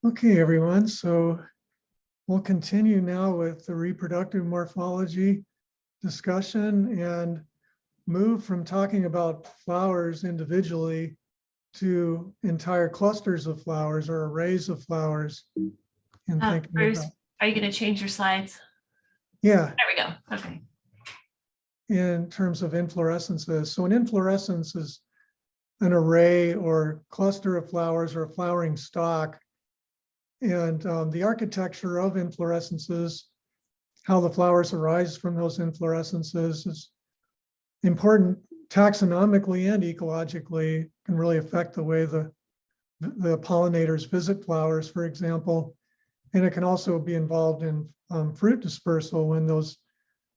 Okay, everyone, so we'll continue now with the reproductive morphology discussion and move from talking about flowers individually to entire clusters of flowers or arrays of flowers. And thinking Bruce, about, are you going to change your slides? yeah, There we go. Okay. in terms of inflorescences. So an inflorescence is an array or cluster of flowers or a flowering stalk. And the architecture of inflorescences, how the flowers arise from those inflorescences is important taxonomically and ecologically, can really affect the way the pollinators visit flowers, for example. And it can also be involved in fruit dispersal when those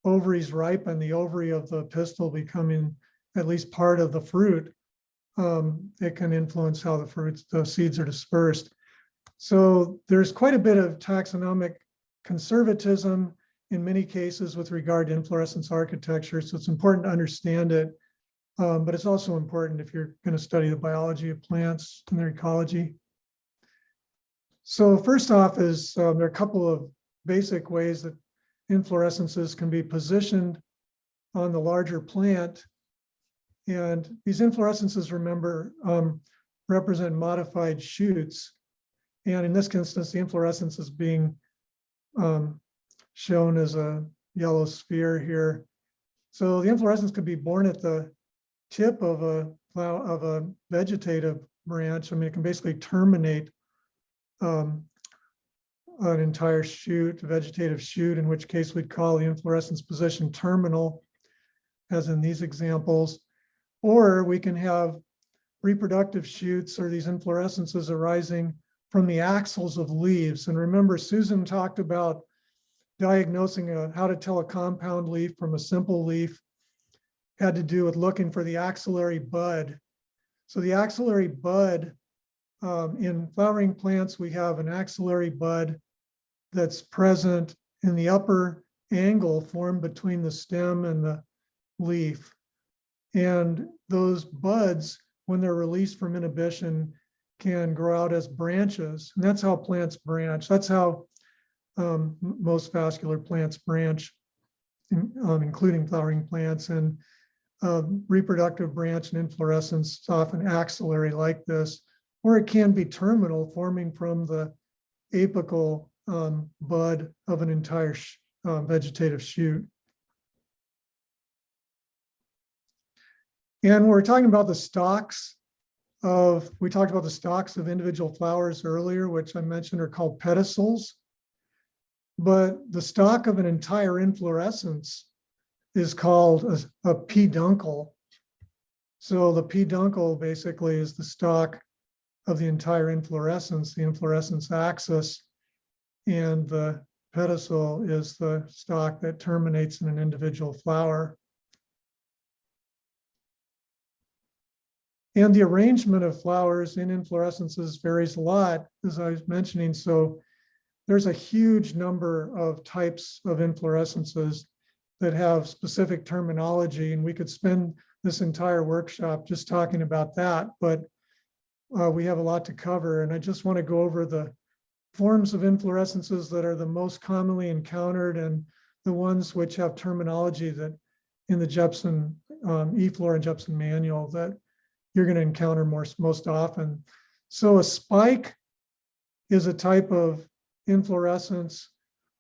ovaries ripen, the ovary of the pistil becoming at least part of the fruit. It can influence how the seeds are dispersed. So there's quite a bit of taxonomic conservatism in many cases with regard to inflorescence architecture. So it's important to understand it, but it's also important if you're going to study the biology of plants and their ecology. So first off is there are a couple of basic ways that inflorescences can be positioned on the larger plant. And these inflorescences, remember, represent modified shoots. And in this instance, the inflorescence is being shown as a yellow sphere here. So the inflorescence could be born at the tip of a vegetative branch. I mean, it can basically terminate an entire shoot, a vegetative shoot, in which case we'd call the inflorescence position terminal, as in these examples. Or we can have reproductive shoots or these inflorescences arising from the axils of leaves. And remember, Susan talked about diagnosing how to tell a compound leaf from a simple leaf had to do with looking for the axillary bud. So the axillary bud, in flowering plants, we have an axillary bud that's present in the upper angle formed between the stem and the leaf. And those buds, when they're released from inhibition, can grow out as branches. And that's how plants branch. That's how most vascular plants branch, including flowering plants. And reproductive branch and inflorescence is often axillary like this, or it can be terminal, forming from the apical bud of an entire vegetative shoot. And we're talking about the stalks we talked about the stalks of individual flowers earlier, which I mentioned are called pedicels. But the stalk of an entire inflorescence is called a peduncle. So the peduncle basically is the stalk of the entire inflorescence, the inflorescence axis, and the pedicel is the stalk that terminates in an individual flower. And the arrangement of flowers in inflorescences varies a lot, as I was mentioning. So there's a huge number of types of inflorescences that have specific terminology, and we could spend this entire workshop just talking about that, but we have a lot to cover. And I just want to go over the forms of inflorescences that are the most commonly encountered and the ones which have terminology that in the Jepson, eFlora and Jepson manual that you're going to encounter most often. So a spike is a type of inflorescence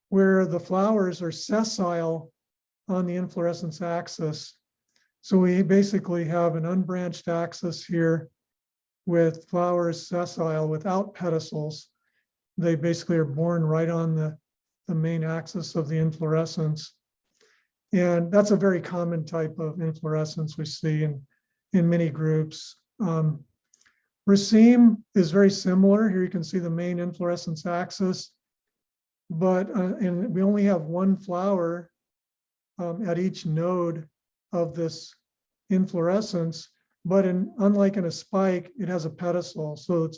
where the flowers are sessile on the inflorescence axis. So we basically have an unbranched axis here with flowers sessile without pedicels. They basically are born right on the main axis of the inflorescence. And that's a very common type of inflorescence we see in many groups. Raceme is very similar. Here you can see the main inflorescence axis, but and we only have one flower at each node of this inflorescence, but unlike in a spike, it has a pedicel. So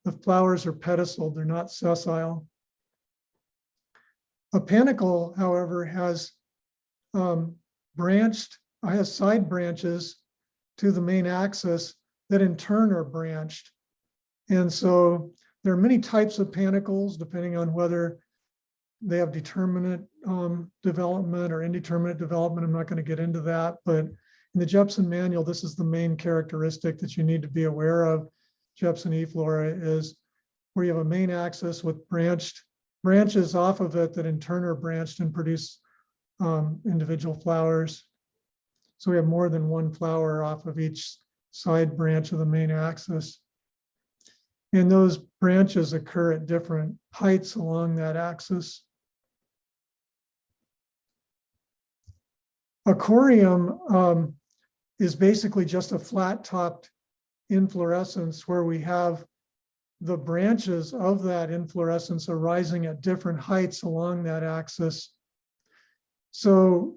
the flowers are pedicelled, they're not sessile. A panicle, however, has side branches to the main axis that in turn are branched. And so There are many types of panicles depending on whether they have determinate development or indeterminate development. I'm not going to get into that, but in the Jepson manual, this is the main characteristic that you need to be aware of. Jepson eflora is where you have a main axis with branches off of it that in turn are branched and produce individual flowers. So we have more than one flower off of each side branch of the main axis. And those branches occur at different heights along that axis. A corium is basically just a flat-topped inflorescence where we have the branches of that inflorescence arising at different heights along that axis. So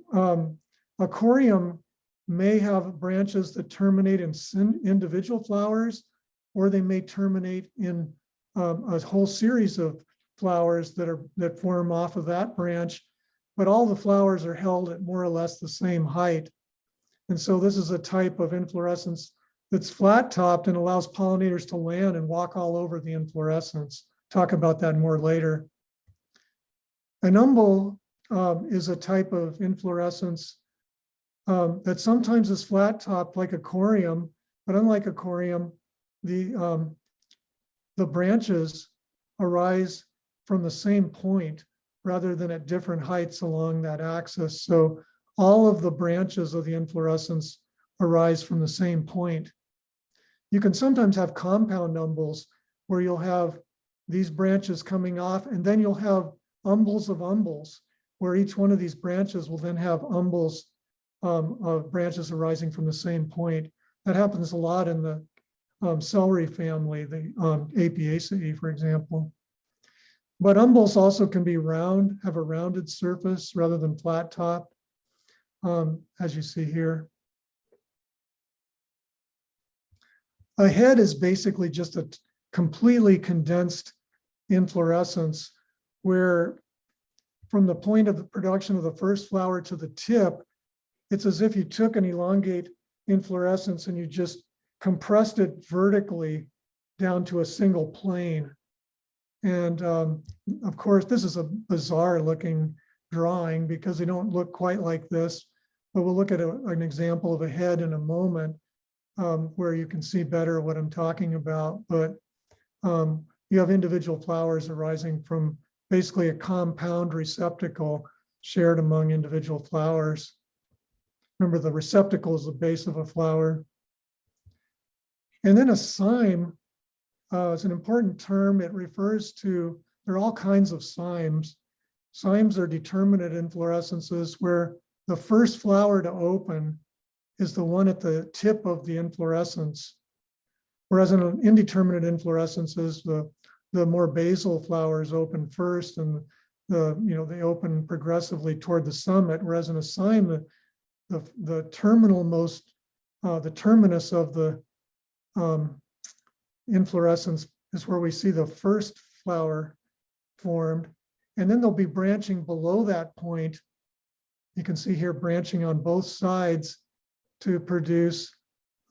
a corium may have branches that terminate in individual flowers, or they may terminate in a whole series of flowers that form off of that branch, but all the flowers are held at more or less the same height. And so this is a type of inflorescence that's flat-topped and allows pollinators to land and walk all over the inflorescence. Talk about that more later. An umbel is a type of inflorescence that sometimes is flat-topped like a corium, but unlike a corium, the branches arise from the same point rather than at different heights along that axis. So all of the branches of the inflorescence arise from the same point. You can sometimes have compound umbels where you'll have these branches coming off, and then you'll have umbels of umbels, where each one of these branches will then have umbels of branches arising from the same point. That happens a lot in the celery family, the Apiaceae, for example. But umbels also can be round, have a rounded surface rather than flat top, as you see here. A head is basically just a completely condensed inflorescence where from the point of the production of the first flower to the tip, it's as if you took an elongate inflorescence and you just compressed it vertically down to a single plane. And of course, this is a bizarre looking drawing because they don't look quite like this, but we'll look at an example of a head in a moment where you can see better what I'm talking about. But you have individual flowers arising from basically a compound receptacle shared among individual flowers. Remember, the receptacle is the base of a flower. And then a cyme is an important term. It refers to, there are all kinds of cymes. Cymes are determinate inflorescences where the first flower to open is the one at the tip of the inflorescence. Whereas in an indeterminate inflorescences, the more basal flowers open first and they open progressively toward the summit. Whereas in a cyme, the terminus of the inflorescence is where we see the first flower formed, and then they'll be branching below that point. You can see here branching on both sides to produce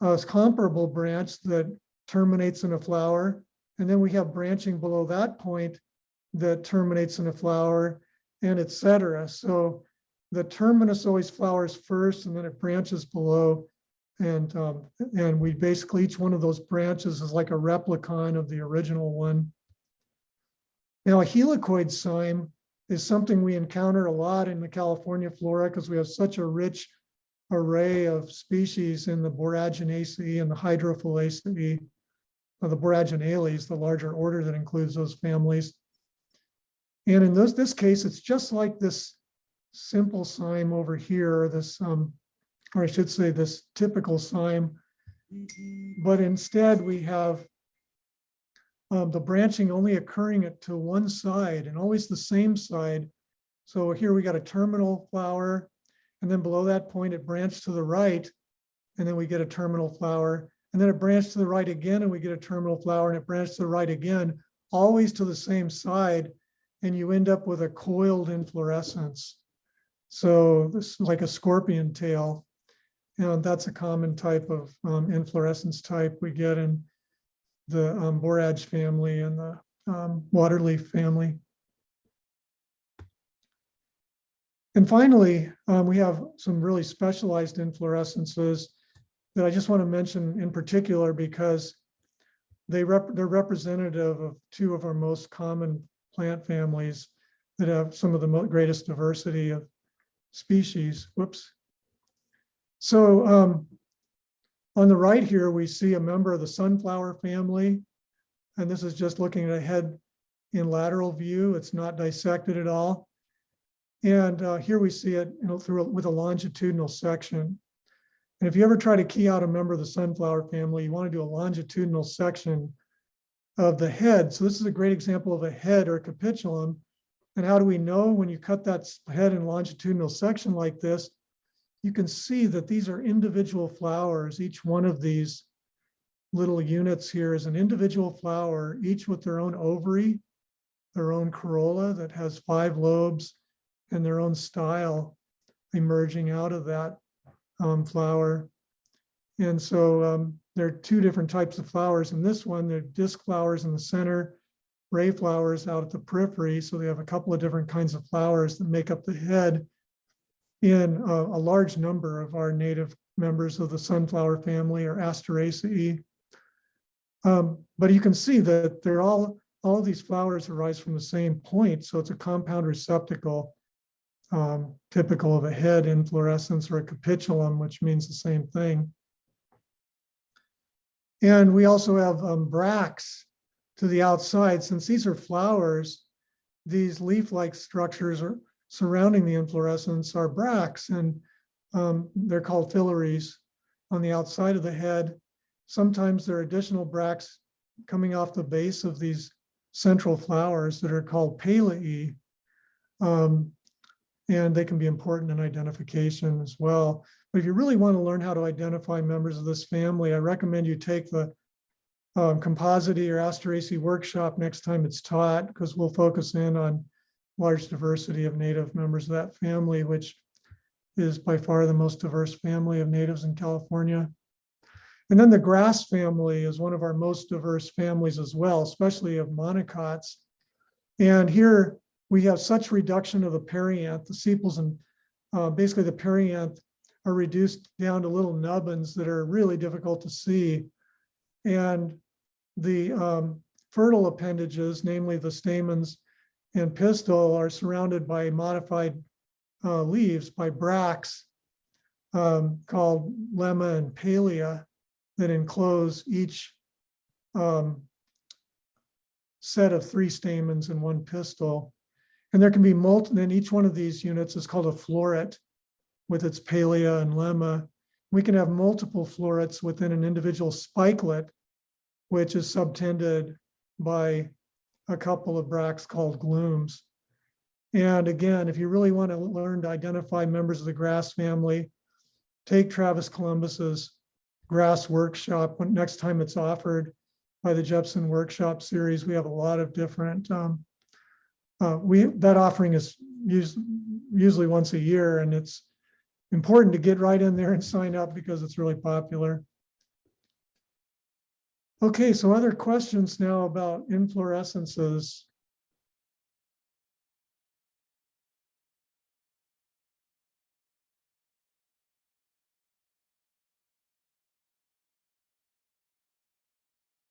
a comparable branch that terminates in a flower, and then we have branching below that point that terminates in a flower, and etc. So the terminus always flowers first, and then it branches below. And we basically, each one of those branches is like a replicon of the original one. Now, a helicoid cyme is something we encounter a lot in the California flora because we have such a rich array of species in the Boraginaceae and the Hydrophalaceae, or the Boraginales, the larger order that includes those families. And in this case, it's just like this simple cyme over here, this or I should say this typical cyme, but instead we have the branching only occurring to one side and always the same side. So here we got a terminal flower, and then below that point it branched to the right, and then we get a terminal flower, and then it branched to the right again and we get a terminal flower, and it branched to the right again, always to the same side, and you end up with a coiled inflorescence. So this is like a scorpion tail. And that's a common type of inflorescence type we get in the borage family and the waterleaf family. And finally, we have some really specialized inflorescences that I just want to mention in particular because they're representative of two of our most common plant families that have some of the greatest diversity of species. Whoops. So on the right here, we see a member of the sunflower family. And this is just looking at a head in lateral view. It's not dissected at all. And here we see it with a longitudinal section. And if you ever try to key out a member of the sunflower family, you want to do a longitudinal section of the head. So this is a great example of a head or a capitulum. And how do we know when you cut that head in longitudinal section like this, you can see that these are individual flowers. Each one of these little units here is an individual flower, each with their own ovary, their own corolla that has 5 lobes, and their own style emerging out of that flower. And so there are 2 different types of flowers. In this one, they're disc flowers in the center, ray flowers out at the periphery. So they have a couple of different kinds of flowers that make up the head in a large number of our native members of the sunflower family or Asteraceae. But you can see that they're all of these flowers arise from the same point. So it's a compound receptacle, typical of a head inflorescence or a capitulum, which means the same thing. And we also have bracts to the outside. Since these are flowers, these leaf-like structures are surrounding the inflorescence are bracts, and they're called filaries on the outside of the head. Sometimes there are additional bracts coming off the base of these central flowers that are called palea, and they can be important in identification as well. But if you really want to learn how to identify members of this family, I recommend you take the Compositae or Asteraceae workshop next time it's taught, because we'll focus in on large diversity of native members of that family, which is by far the most diverse family of natives in California. And then the grass family is one of our most diverse families as well, especially of monocots. And here we have such reduction of the perianth, the sepals, and basically the perianth are reduced down to little nubbins that are really difficult to see. And the fertile appendages, namely the stamens and pistil, are surrounded by modified leaves, by bracts called lemma and palea that enclose each set of 3 stamens and 1 pistil. And there can be multiple, and each one of these units is called a floret with its palea and lemma. We can have multiple florets within an individual spikelet, which is subtended by a couple of bracts called glooms. And again, if you really want to learn to identify members of the grass family, take Travis Columbus's grass workshop next time it's offered by the Jepson workshop series. We have a lot of different, that offering is usually once a year, and it's important to get right in there and sign up because it's really popular. Okay, so other questions now about inflorescences.